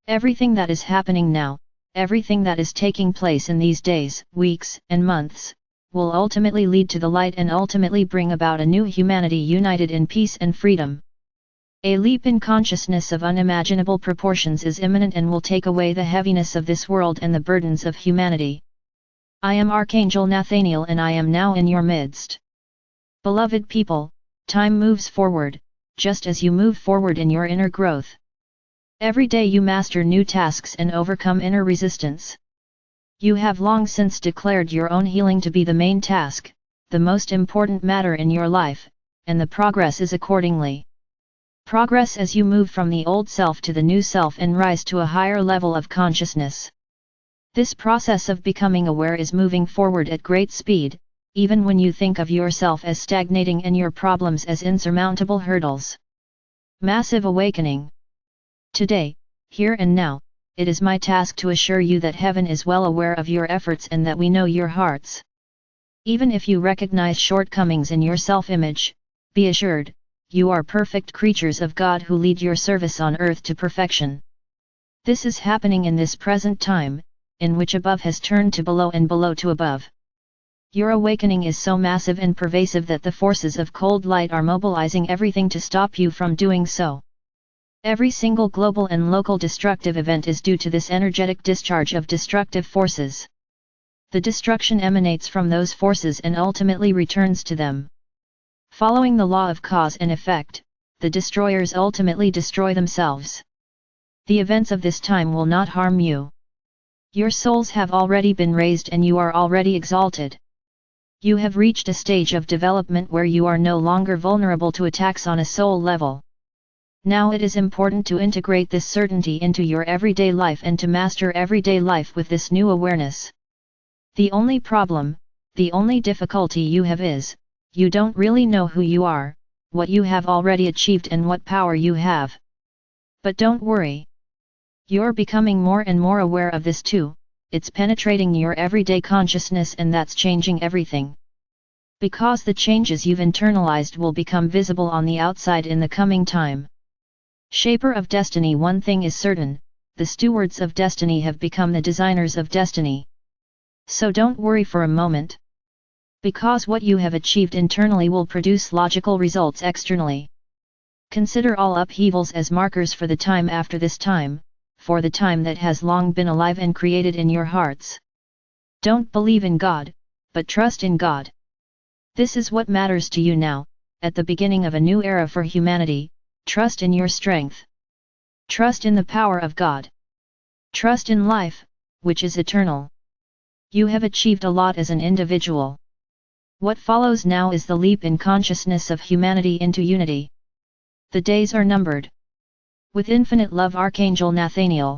Everything that is happening now, everything that is taking place in these days, weeks, and months, will ultimately lead to the light and ultimately bring about a new humanity united in peace and freedom. A leap in consciousness of unimaginable proportions is imminent and will take away the heaviness of this world and the burdens of humanity. I am Archangel Nathanael and I am now in your midst. Beloved people, time moves forward, just as you move forward in your inner growth. Every day you master new tasks and overcome inner resistance. You have long since declared your own healing to be the main task, the most important matter in your life, and the progress is accordingly. Progress as you move from the old self to the new self and rise to a higher level of consciousness. This process of becoming aware is moving forward at great speed, even when you think of yourself as stagnating and your problems as insurmountable hurdles. Massive awakening. Today, here and now, it is my task to assure you that heaven is well aware of your efforts and that we know your hearts. Even if you recognize shortcomings in your self-image, be assured, you are perfect creatures of God who lead your service on earth to perfection. This is happening in this present time, in which above has turned to below and below to above. Your awakening is so massive and pervasive that the forces of cold light are mobilizing everything to stop you from doing so. Every single global and local destructive event is due to this energetic discharge of destructive forces. The destruction emanates from those forces and ultimately returns to them. Following the law of cause and effect, the destroyers ultimately destroy themselves. The events of this time will not harm you. Your souls have already been raised and you are already exalted. You have reached a stage of development where you are no longer vulnerable to attacks on a soul level. Now it is important to integrate this certainty into your everyday life and to master everyday life with this new awareness. The only problem, the only difficulty you have is, you don't really know who you are, what you have already achieved and what power you have. But don't worry. You're becoming more and more aware of this too, it's penetrating your everyday consciousness and that's changing everything. Because the changes you've internalized will become visible on the outside in the coming time. Shaper of destiny. One thing is certain, the stewards of destiny have become the designers of destiny. So don't worry for a moment. Because what you have achieved internally will produce logical results externally. Consider all upheavals as markers for the time after this time, for the time that has long been alive and created in your hearts. Don't believe in God, but trust in God. This is what matters to you now, at the beginning of a new era for humanity. Trust in your strength. Trust in the power of God. Trust in life, which is eternal. You have achieved a lot as an individual. What follows now is the leap in consciousness of humanity into unity. The days are numbered. With infinite love, Archangel Nathanael.